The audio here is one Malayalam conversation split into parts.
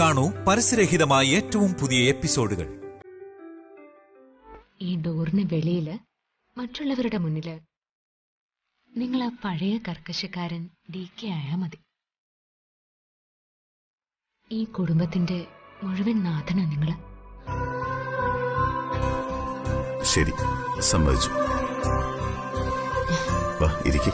കാണൂ പരസ്യരഹിതമായ ഏറ്റവും പുതിയ എപ്പിസോഡുകൾ. ഈ ഡോറിന് വെളിയില് മറ്റുള്ളവരുടെ മുന്നില് നിങ്ങൾ ആ പഴയ കർക്കശക്കാരൻ DK ആയാ മതി. ഈ കുടുംബത്തിന്റെ മുഴുവൻ നാഥനാ നിങ്ങള്. ശരി, സമ്മതിച്ചു. വാ, ഇരിക്കേ.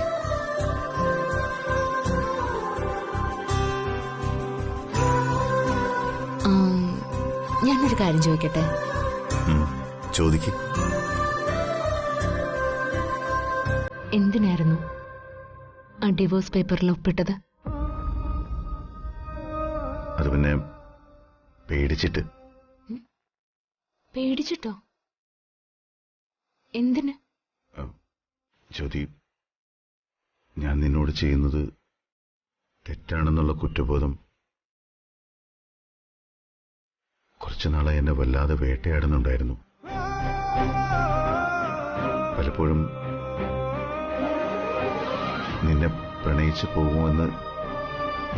ഞാനൊരു കാര്യം ചോദിക്കട്ടെ? ചോദിക്കേ. എന്തിനായിരുന്നു ആ ഡിവോഴ്സ് പേപ്പറിൽ ഒപ്പിട്ടത്? അത് പിന്നെ പേടിച്ചിട്ട്. പേടിച്ചിട്ടോ? എന്തിന്? ജ്യോതി, ഞാൻ നിന്നോട് ചെയ്യുന്നത് തെറ്റാണെന്നുള്ള കുറ്റബോധം കുറച്ചു നാളായി എന്നെ വല്ലാതെ വേട്ടയാടുന്നുണ്ടായിരുന്നു. പലപ്പോഴും നിന്നെ പ്രണയിച്ചു പോകുമെന്ന്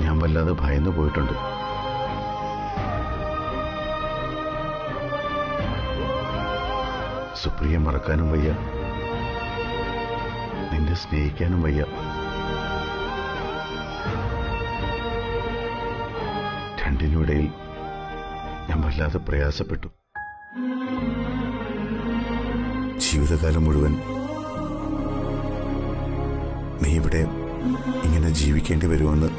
ഞാൻ വല്ലാതെ ഭയന്നു പോയിട്ടുണ്ട്. സുപ്രിയെ മറക്കാനും വയ്യ, നിന്നെ സ്നേഹിക്കാനും വയ്യ. രണ്ടിനുമിടയിൽ ഞാൻ വല്ലാതെ പ്രയാസപ്പെട്ടു. ജീവിതകാലം മുഴുവൻ നീ ഇവിടെ ഇങ്ങനെ ജീവിക്കേണ്ടി വരുമെന്ന്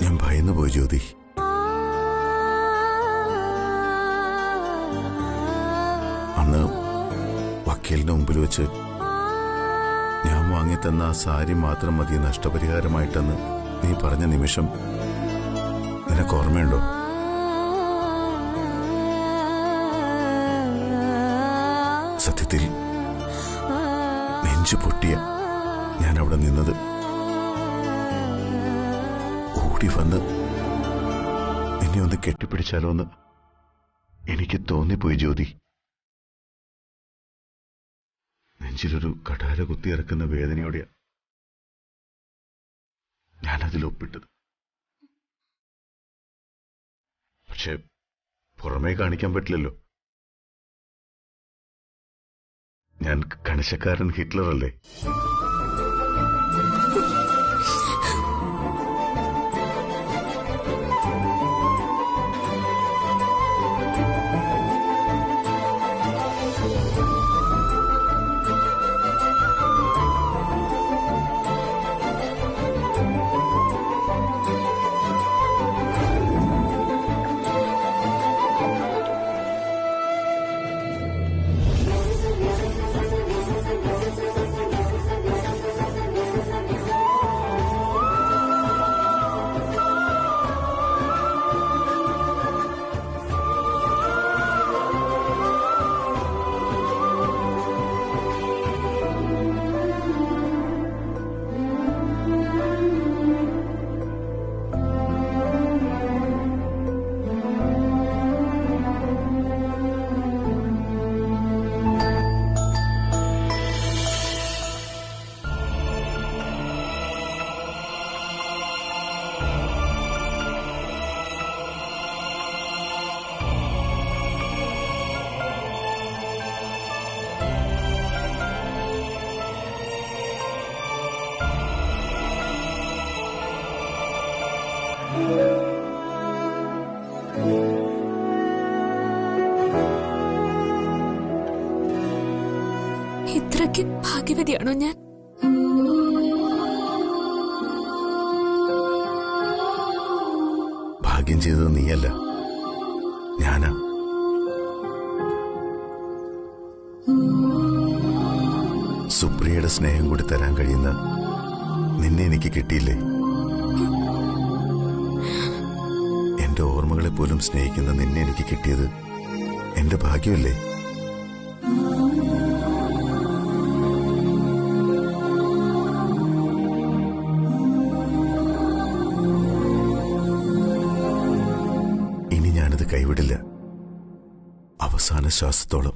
ഞാൻ ഭയന്നുപോയി ജ്യോതി. അന്ന് വക്കീലിന്റെ മുമ്പിൽ വെച്ച് ഞാൻ വാങ്ങിത്തന്ന ആ സാരി മാത്രം മതി നഷ്ടപരിഹാരമായിട്ടെന്ന് നീ പറഞ്ഞ നിമിഷം നിനക്ക് ഓർമ്മയുണ്ടോ? സത്യത്തിൽ നെഞ്ചു പൊട്ടിയ ഞാൻ അവിടെ നിന്നത്. ഓടി വന്ന് നിന്നെ ഒന്ന് കെട്ടിപ്പിടിച്ചാലോ എന്ന് എനിക്ക് തോന്നിപ്പോയി ജ്യോതി. നെഞ്ചിലൊരു കഠാര കുത്തി ഇറക്കുന്ന വേദനയോടെയാ ഞാനതിൽ ഒപ്പിട്ടത്. പക്ഷെ പുറമേ കാണിക്കാൻ പറ്റില്ലല്ലോ. ഞാൻ കണിശക്കാരൻ ഹിറ്റ്ലർ അല്ലേ? ഇത്രയ്ക്ക് ഭാഗ്യവതിയാണോ ഞാൻ? ഭാഗ്യം ചെയ്തത് നീയല്ല, ഞാനാ. സുപ്രിയയുടെ സ്നേഹം കൂടി തരാൻ കഴിയുന്ന നിന്നെ എനിക്ക് കിട്ടിയില്ലേ? എന്റെ ഓർമ്മകളെ പോലും സ്നേഹിക്കുന്ന നിന്നെ എനിക്ക് കിട്ടിയത് എന്റെ ഭാഗ്യമല്ലേ? ഇനി ഞാനത് കൈവിടില്ല, അവസാന ശ്വാസത്തോളം.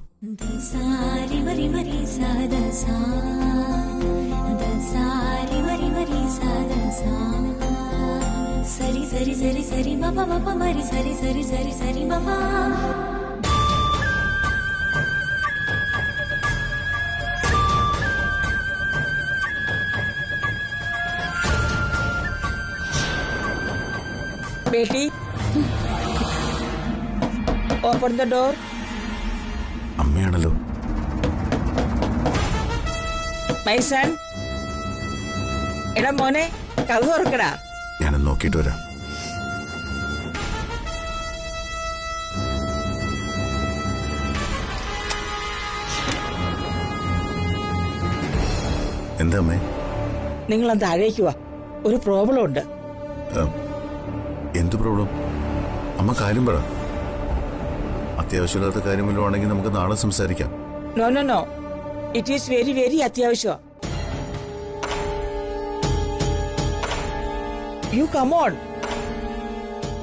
സരി സരി സരി സരി മപ മപ മരി സരി സരി സരി സരി മപ. बेटी ओपन द डोर. അമ്മയാണല്ലോ. മൈ സൺ, എടാ മോനെ കഥ തുറക്കടാ. ഞാനൊന്ന് നോക്കിയിട്ട് വരാം. എന്താ അമ്മേ? നിങ്ങൾ താഴേക്ക് വാ, ഒരു പ്രോബ്ലം ഉണ്ട്. എന്ത് പ്രോബ്ലം? അമ്മ കാര്യം പറ. അത്യാവശ്യമില്ലാത്ത കാര്യം വല്ലതും ആണെങ്കിൽ നമുക്ക് നാളെ സംസാരിക്കാം. No no no, it is very very അത്യാവശ്യം. യു കം ഓൺ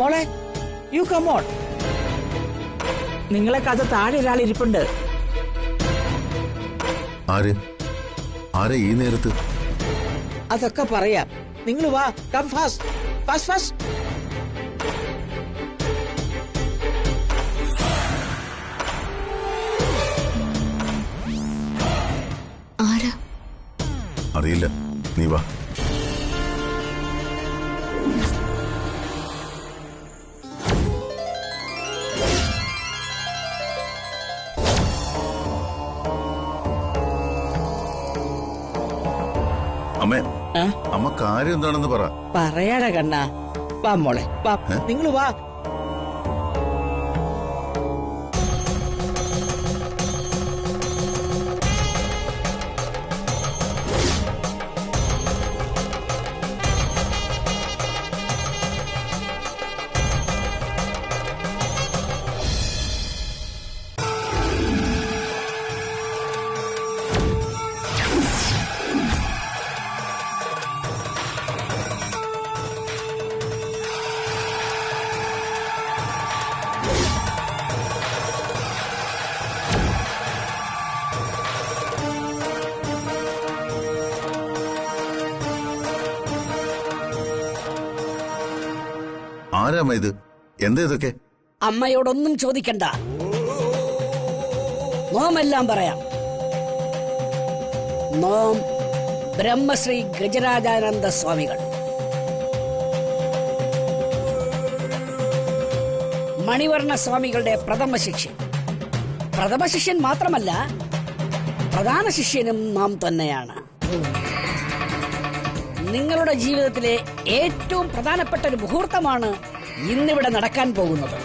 മോളെ, യു കം ഓൺ. നിങ്ങളെ കഥ താഴെ ഒരാൾ ഇരിപ്പുണ്ട്. ആര്? ആരെ ഈ നേരത്ത്? അതൊക്കെ പറയാം, നിങ്ങൾ വാ. Come fast fast fast. ആരാ? അറിയില്ല, നീ വാ. അമ്മേ, അമ്മ കാര്യം എന്താണെന്ന് പറ. പറയാടാ കണ്ണാ, വാ മോളെ വാ, നിങ്ങൾ വാ. ആരാമ്മ ഇത്? എന്താ ഇതൊക്കെ? അമ്മയോടൊന്നും ചോദിക്കണ്ട, നോമെല്ലാം പറയാം. നോം ബ്രഹ്മശ്രീ ഗജരാജാനന്ദ സ്വാമികൾ, മണിവർണ്ണ സ്വാമികളുടെ പ്രഥമ ശിഷ്യൻ. പ്രഥമ ശിഷ്യൻ മാത്രമല്ല, പ്രധാന ശിഷ്യനും നാം തന്നെയാണ്. നിങ്ങളുടെ ജീവിതത്തിലെ ഏറ്റവും പ്രധാനപ്പെട്ട ഒരു മുഹൂർത്തമാണ് ഇന്നിവിടെ നടക്കാൻ പോകുന്നത്.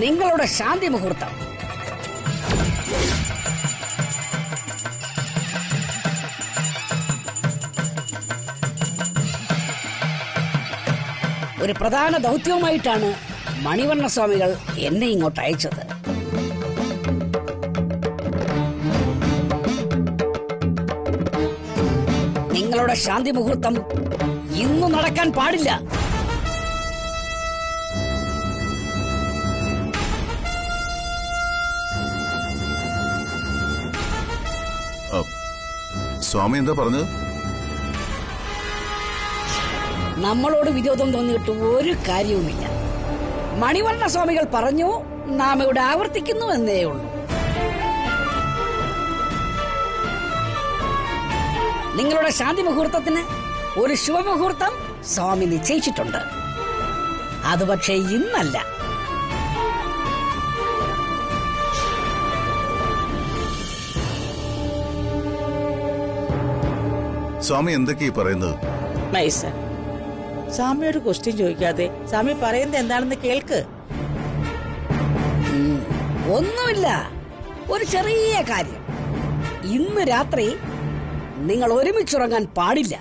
നിങ്ങളുടെ ശാന്തി മുഹൂർത്തം. ഒരു പ്രധാന ദൗത്യവുമായിട്ടാണ് മണിവർണ്ണ സ്വാമികൾ എന്നെ ഇങ്ങോട്ട് അയച്ചത്. നിങ്ങളുടെ ശാന്തി മുഹൂർത്തം ഇന്നു നടക്കാൻ പാടില്ല. സ്വാമി എന്താ പറഞ്ഞത്? നമ്മളോട് വിരോധം തോന്നിയിട്ട് ഒരു കാര്യവുമില്ല. മണിവർണ്ണ സ്വാമികൾ പറഞ്ഞു, നാം ഇവിടെ ആവർത്തിക്കുന്നു എന്നേ ഉള്ളൂ. നിങ്ങളുടെ ശാന്തി മുഹൂർത്തത്തിന് ഒരു ശുഭമുഹൂർത്തം സ്വാമി നിശ്ചയിച്ചിട്ടുണ്ട്. അത് പക്ഷേ ഇന്നല്ല. സ്വാമി എന്തൊക്കെയാ പറയുന്നത്? നൈസ്. സ്വാമിയോട് ക്വസ്റ്റ്യൻ ചോദിക്കാതെ സ്വാമി പറയുന്നത് എന്താണെന്ന് കേൾക്ക്. ഒന്നുമില്ല, ഒരു ചെറിയ കാര്യം. ഇന്ന് രാത്രി നിങ്ങൾ ഒരുമിച്ചുറങ്ങാൻ പാടില്ല.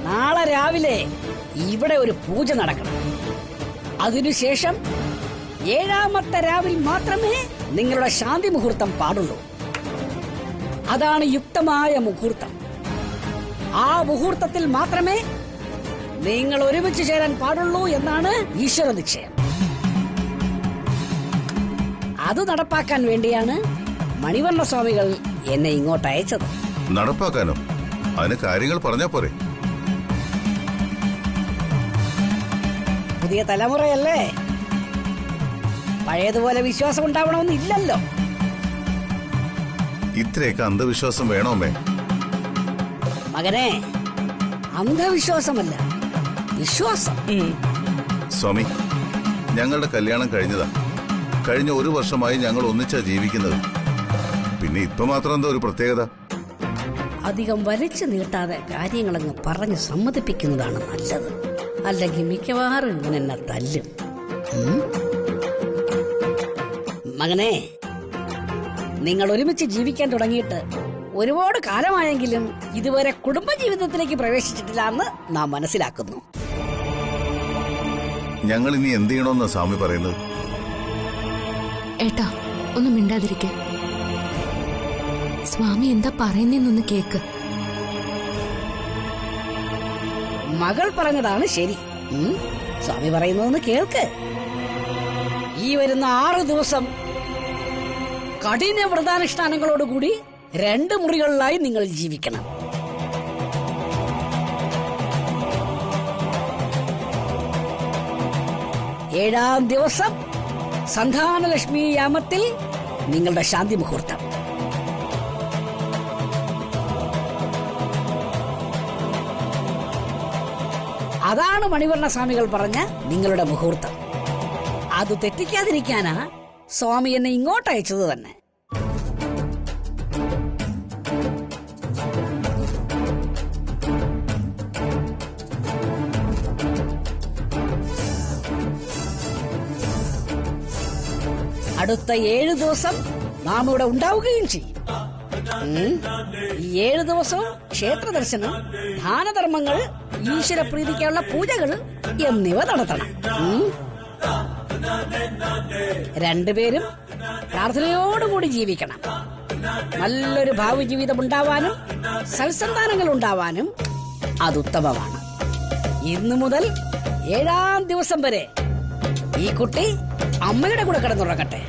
നാളെ രാവിലെ ഇവിടെ ഒരു പൂജ നടക്കണം. അതിനുശേഷം 7ാമത്തെ രാവിൽ മാത്രമേ നിങ്ങളുടെ ശാന്തി മുഹൂർത്തം പാടുള്ളൂ. അതാണ് യുക്തമായ മുഹൂർത്തം. ആ മുഹൂർത്തത്തിൽ മാത്രമേ നിങ്ങൾ ഒരുമിച്ച് ചേരാൻ പാടുള്ളൂ എന്നാണ് ഈശ്വര നിശ്ചയം. അത് നടപ്പാക്കാൻ വേണ്ടിയാണ് മണിവർണ്ണ സ്വാമികൾ എന്നെ ഇങ്ങോട്ട് അയച്ചത്. നടപ്പാക്കാനോ? അതിന് കാര്യങ്ങൾ പറഞ്ഞാ പോരെ? പുതിയ തലമുറയല്ലേ, പഴയതുപോലെ വിശ്വാസം ഉണ്ടാവണമെന്നില്ലല്ലോ. ഇത്രയൊക്കെ അന്ധവിശ്വാസം വേണോ അമ്മേ? മകനെ, അന്ധവിശ്വാസമല്ല, വിശ്വാസം. സ്വാമി, ഞങ്ങളുടെ കല്യാണം കഴിഞ്ഞതാ. കഴിഞ്ഞ 1 വർഷമായി ഞങ്ങൾ ഒന്നിച്ചാ ജീവിക്കുന്നത്. പിന്നെ ഇപ്പൊ മാത്രം എന്താ ഒരു പ്രത്യേകത? അധികം വലിച്ചു നീട്ടാതെ കാര്യങ്ങളങ്ങ് പറഞ്ഞ് സമ്മതിപ്പിക്കുന്നതാണ് നല്ലത്. അല്ലെങ്കിൽ മിക്കവാറും ഇങ്ങനെ എന്നെ തല്ലും. മകനെ, നിങ്ങൾ ഒരുമിച്ച് ജീവിക്കാൻ തുടങ്ങിയിട്ട് ഒരുപാട് കാലമായെങ്കിലും ഇതുവരെ കുടുംബജീവിതത്തിലേക്ക് പ്രവേശിച്ചിട്ടില്ല എന്ന് നാം മനസ്സിലാക്കുന്നു. ഞങ്ങൾ ഇനി എന്ത് ചെയ്യണമെന്നാ സ്വാമി പറയുന്നത്? ഏട്ടാ, ഒന്ന് മിണ്ടാതിരിക്കെ. സ്വാമി എന്താ പറയുന്നേന്നൊന്ന് കേക്ക്. മകൾ പറഞ്ഞതാണ് ശരി. സ്വാമി പറയുന്നതെന്ന് കേൾക്ക്. ഈ വരുന്ന 6 ദിവസം കഠിന വ്രതാനുഷ്ഠാനങ്ങളോടുകൂടി 2 മുറികളിലായി നിങ്ങൾ ജീവിക്കണം. ഏഴാം ദിവസം സന്താനലക്ഷ്മി യാമത്തിൽ നിങ്ങളുടെ ശാന്തി മുഹൂർത്തം. അതാണ് മണിവർണ്ണ സ്വാമികൾ പറഞ്ഞ നിങ്ങളുടെ മുഹൂർത്തം. അത് തെറ്റിക്കാതിരിക്കാനാ സ്വാമി എന്നെ ഇങ്ങോട്ട് അയച്ചത് തന്നെ. അടുത്ത 7 ദിവസം നാം ഇവിടെ ഉണ്ടാവുകയും ചെയ്യും. ഈ 7 ദിവസവും ക്ഷേത്ര ദർശനം, ദാനധർമ്മങ്ങൾ, ഈശ്വര പ്രീതിക്കുള്ള പൂജകൾ എന്നിവ നടത്തണം. രണ്ടുപേരും പ്രാർത്ഥനയോടുകൂടി ജീവിക്കണം. നല്ലൊരു ഭാവി ജീവിതം ഉണ്ടാവാനും സൽസന്താനങ്ങൾ ഉണ്ടാവാനും അത് ഉത്തമമാണ്. ഇന്നു മുതൽ 7-ാം ദിവസം വരെ ഈ കുട്ടി അമ്മയുടെ കൂടെ കിടന്നുറങ്ങട്ടെ.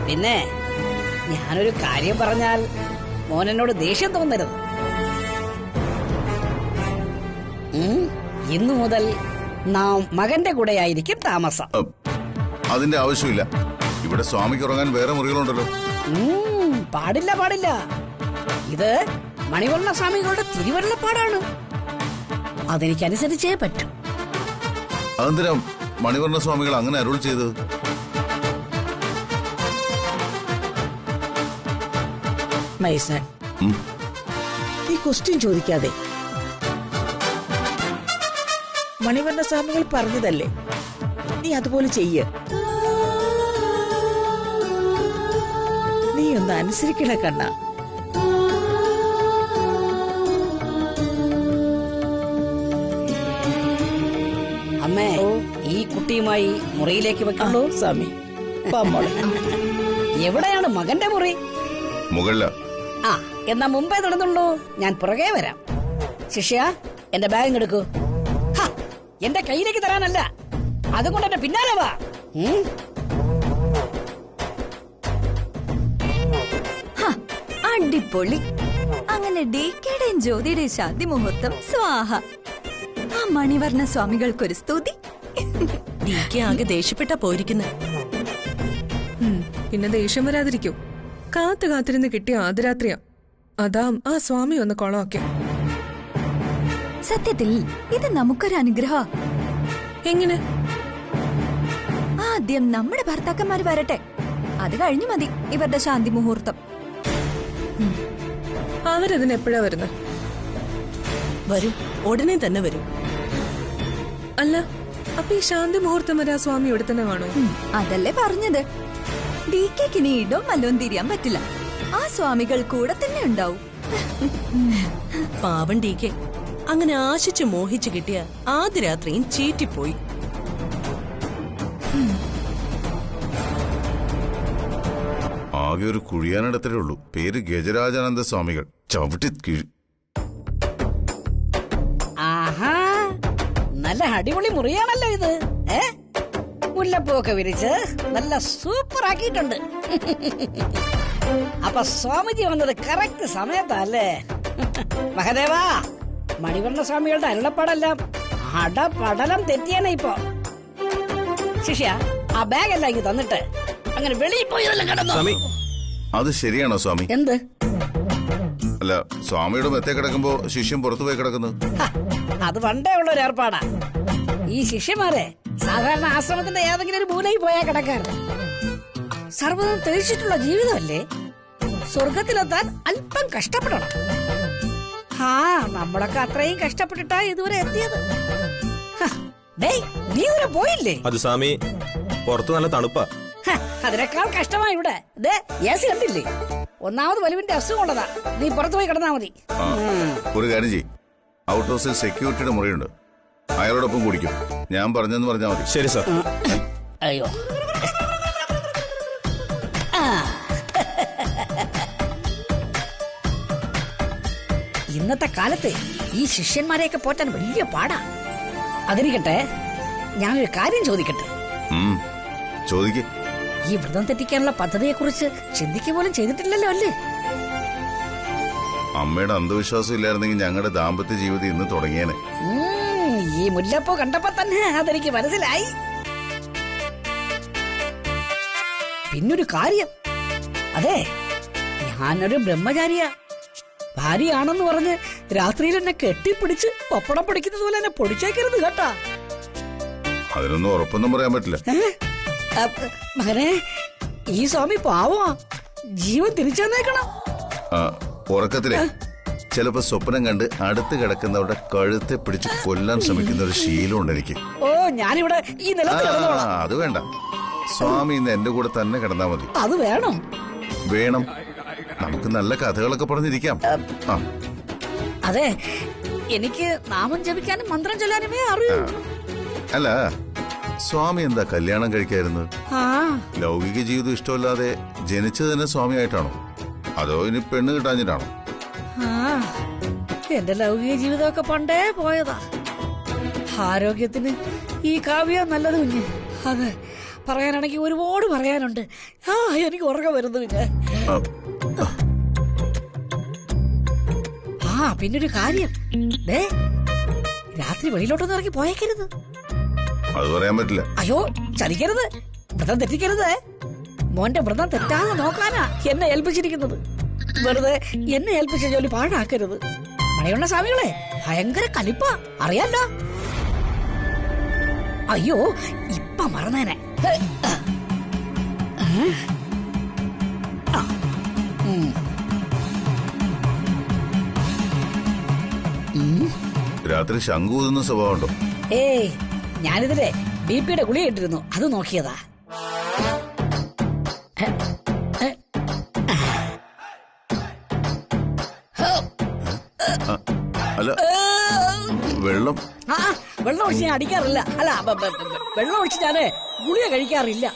പിന്നെ ഞാനൊരു കാര്യം പറഞ്ഞാൽ മോനെന്നോട് ദേഷ്യം തോന്നരുത്. ഇന്നു മുതൽ നാം മകന്റെ കൂടെയായിരിക്കും താമസം. അതിന്റെ ആവശ്യമില്ല. ഇവിടെ സ്വാമിക്ക് ഉറങ്ങാൻ വേറെ മുറികളുണ്ടല്ലോ. പാടില്ല, പാടില്ല. ഇത് മണിവർണ്ണ സ്വാമികളുടെ തിരുവരുളപ്പാടാണ്. അതെനിക്കനുസരിച്ചേ പറ്റൂ. അതെന്തിനാ മണിവർണ്ണ സ്വാമികൾ അങ്ങനെ അരുൾ ചെയ്തത്? മൈസൻ, നീ ക്വസ്റ്റ്യൻ ചോദിക്കാതെ. മണിവർണ്ണ സ്വാമികൾ പറഞ്ഞതല്ലേ, നീ അതുപോലെ ചെയ്യ. നീ ഒന്ന് അനുസരിക്കണ കണ്ണ. അമ്മേ, ഈ കുട്ടിയുമായി മുറിയിലേക്ക് വെക്കുള്ളൂ. സ്വാമി, എവിടെയാണ് മകന്റെ മുറി? മുകളില. ആ, എന്നാ മുമ്പേ നടന്നുള്ളൂ, ഞാൻ പുറകെ വരാം. ശിഷ്യ, എന്റെ ബാഗ് എടുക്കൂ. എന്റെ കയ്യിലേക്ക് തരാനല്ല, അതുകൊണ്ട് എന്റെ പിന്നാലെ വാ. അടിപൊളി. അങ്ങനെ ഡികെയുടെയും ജ്യോതിയുടെയും ശാന്തി മുഹൂർത്തം സ്വാഹ. ആ മണിവർണ്ണ സ്വാമികൾക്കൊരു സ്തുതി. ഡികെ ആകെ ദേഷ്യപ്പെട്ടാ പോയിരിക്കുന്നത്. പിന്നെ ദേഷ്യം വരാതിരിക്കൂ. കാത്തിരുന്ന് കിട്ടിയ ആദ്യരാത്രിയാ. അതാ ആ സ്വാമി ഒന്ന് കൊളമാക്കി. സത്യത്തിൽ ഇത് നമുക്കൊരു അനുഗ്രഹ. എങ്ങനെ? ആദ്യം നമ്മുടെ ഭർത്താക്കന്മാര് വരട്ടെ, അത് കഴിഞ്ഞു മതി ഇവരുടെ ശാന്തി മുഹൂർത്തം. അവരതിനെപ്പോഴാ വരുന്നത്? വരും, ഉടനെ തന്നെ വരും. അല്ല, അപ്പൊ ഈ ശാന്തി മുഹൂർത്തം വരെ ആ സ്വാമി ഇവിടെ തന്നെ കാണോ? അതല്ലേ പറഞ്ഞത്. ഡികെക്ക് ഇനി ഇടോ മല്ലോം തിരിയാൻ പറ്റില്ല. ആ സ്വാമികൾ കൂടെ തന്നെ ഉണ്ടാവും. പാവൻ ഡികെ അങ്ങനെ ആശിച്ച് മോഹിച്ചു കിട്ടിയ ആദ്യ രാത്രിയും ചീറ്റിപ്പോയി. ആകെ ഒരു കുഴിയാനിടത്തേ ഉള്ളൂ. പേര് ഗജരാജാനന്ദ സ്വാമികൾ. ചവിട്ടി നല്ല അടിപൊളി മുറിയാണല്ലോ ഇത്. മുല്ലപ്പൂവൊക്കെ വിരിച്ച് നല്ല സൂപ്പർ ആക്കിയിട്ടുണ്ട്. അപ്പൊ സ്വാമിജി വന്നത് കറക്റ്റ് സമയത്തല്ലേ? മഹദേവാ, മണിവർണ്ണ സ്വാമികളുടെ അരുളപ്പാടെല്ലാം അടപടലം തെറ്റിയാണ് ഇപ്പൊ. ശിഷ്യ, ആ ബാഗ് എല്ലാം ഇങ്ങ് തന്നിട്ട് അങ്ങനെ വെളിയിൽ പോയി കിടന്നു. അത് ശരിയാണോ സ്വാമി? എന്ത്? അല്ല, സ്വാമിയുടെ മെത്തേ കിടക്കുമ്പോ ശിഷ്യം പുറത്തു പോയി കിടക്കുന്നു. അത് പണ്ടേ ഉള്ള ഒരു ഏർപ്പാടാ. ഈ ശിഷ്യന്മാരെ സാധാരണ ആശ്രമത്തിന്റെ ഏതെങ്കിലും ഒരു മൂലയിൽ പോയാ കിടക്കാറ്. സർവ്വതും തെളിച്ചിട്ടുള്ള ജീവിതമല്ലേ? സ്വർഗത്തിലെത്താൻ അല്പം കഷ്ടപ്പെടണം. നമ്മളൊക്കെ അത്രയും കഷ്ടപ്പെട്ടിട്ടാ ഇതുവരെ എത്തിയത്. ഡേയ്, നീ ഇതുവരെ പോയില്ലേ? അത് സ്വാമി, പുറത്തു നല്ല തണുപ്പാ. അതിനേക്കാൾ കഷ്ടമായി ഇവിടെ. യേസി കണ്ടില്ലേ? ഒന്നാമത് വലുവിന്റെ അസുഖമുള്ളതാ. നീ പുറത്തു പോയി കിടന്നാ മതി. ഒരു കാര്യം ചെയ്യ്, ഔട്ട് ഹൗസിൽ സെക്യൂരിറ്റിയുടെ മുറിയുണ്ട്, അയാളോടൊപ്പം കുടിക്കും. ഞാൻ പറഞ്ഞെന്ന് പറഞ്ഞാൽ മതി. ശരി സാർ. അയ്യോ, ഇന്നത്തെ കാലത്ത് ഈ ശിഷ്യന്മാരെയൊക്കെ പോറ്റാൻ വലിയ പാടാ. അതിരിക്കട്ടെ, ഞാനൊരു കാര്യം ചോദിക്കട്ടെ? ചോദിക്ക്. ഈ വ്രതം തെറ്റിക്കാനുള്ള പദ്ധതിയെ കുറിച്ച് ചിന്തിക്കുക പോലും ചെയ്തിട്ടില്ലല്ലോ അല്ലേ? അമ്മയുടെ അന്ധവിശ്വാസം ഇല്ലായിരുന്നെങ്കിൽ ഞങ്ങളുടെ ദാമ്പത്യ ജീവിതം ഇന്ന് തുടങ്ങിയേനെ. ഈ മുല്ലപ്പൂ കണ്ടപ്പോ തന്നെ അതെനിക്ക് മനസ്സിലായി. പിന്നൊരു കാര്യം, അതെ, ഞാനൊരു ബ്രഹ്മചാരിയാ. ഭാര്യയാണെന്ന് പറഞ്ഞ് രാത്രിയിൽ എന്നെ കെട്ടിപ്പിടിച്ച് പപ്പടം പൊടിക്കുന്നത് പോലെ എന്നെ പൊടിച്ചേക്കരുത് കേട്ടാ. അതിനൊന്നും ഉറപ്പൊന്നും പറയാൻ പറ്റില്ല. മകനെ, ഈ സ്വാമി പാവമാ, ജീവൻ തിരിച്ചേക്കണം. ഉറക്കത്തിലെ ചിലപ്പോ സ്വപ്നം കണ്ട് അടുത്ത് കിടക്കുന്നവരുടെ കഴുത്തെ പിടിച്ച് കൊല്ലാൻ ശ്രമിക്കുന്ന ഒരു ശീലമുണ്ട് എനിക്ക്. ഓ, ഞാനിവിടെ ഈ നിലത്ത് കിടന്നോളാം. അത് വേണ്ട, സ്വാമി ഇന്ന് എന്റെ കൂടെ തന്നെ കിടന്നാ മതി. അത് വേണം. വേണം, നമുക്ക് നല്ല കഥകളൊക്കെ പറഞ്ഞിരിക്കാം. അതെ, എനിക്ക് നാമം ജപിക്കാനും മന്ത്രം ചൊല്ലാനുമേ അറിയൂ. അല്ല, സ്വാമി എന്താ കല്യാണം കഴിക്കായിരുന്നത്? ലൗകിക ജീവിതം ഇഷ്ടമല്ലാതെ ജനിച്ചത് തന്നെ സ്വാമിയായിട്ടാണോ, അതോ ഇനി പെണ്ണ് കിട്ടാഞ്ഞിട്ടാണോ? എന്റെ ലൗകിക ജീവിതമൊക്കെ പണ്ടേ പോയതാ. ആരോഗ്യത്തിന് ഈ കാവ്യം നല്ലത് കുഞ്ഞ്. അതെ, പറയാനാണെങ്കിൽ ഒരുപാട് പറയാനുണ്ട്. എനിക്ക് ഉറക്കം വരുന്നു. പിന്നെ പിന്നൊരു കാര്യം, രാത്രി വെളിയിലോട്ടൊന്നും ഇറങ്ങി പോയേക്കരുത്. അത് പറയാൻ പറ്റില്ല. അയ്യോ, ചതിക്കരുത്, വ്രതം തെറ്റിക്കരുത്. മോന്റെ വ്രതം തെറ്റാതെ നോക്കാനാ എന്നെ ഏൽപ്പിച്ചിരിക്കുന്നത്. വെറുതെ എന്നെ ഏൽപ്പിച്ച ജോലി പാഴാക്കരുത്. മണിയുള്ള സ്വാമികളെ ഭയങ്കര കലിപ്പാ, അറിയാലോ. അയ്യോ, ഇപ്പൊ മറന്നേനെ. രാത്രി ശങ്കൂതുന്ന സ്വഭാവമുണ്ടോ? ഏയ്, ഞാനിതിലെ ബിപിയുടെ ഗുളി ഇട്ടിരുന്നു, അത് നോക്കിയതാ. അല്ല, വെള്ളം വെള്ളം ഒഴിച്ച് ഞാൻ അടിക്കാറില്ല. അല്ല, വെള്ളം ഒഴിച്ച് ഞാന് ഗുളിക കഴിക്കാറില്ല.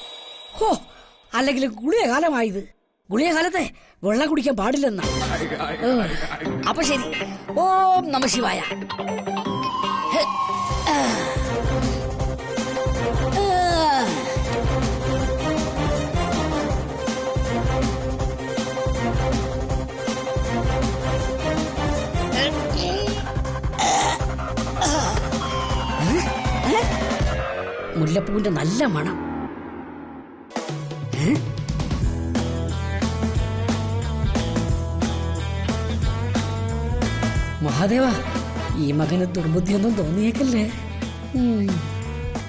അല്ലെങ്കിൽ ഗുളിക കാലമായത്. ഗുളിക കാലത്തെ വെള്ളം കുടിക്കാൻ പാടില്ലെന്ന. അപ്പൊ ശരി, ഓം നമ ശിവായ. മുല്ലപ്പൂവിന്റെ നല്ല മണം. മഹാദേവ, ഈ മകന് ദുർബുദ്ധിയൊന്നും തോന്നിയേക്കല്ലേ.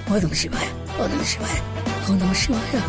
ഓ നമ ശിവായ, ഓ നമ ശിവായ, ഓ നമ ശിവായ.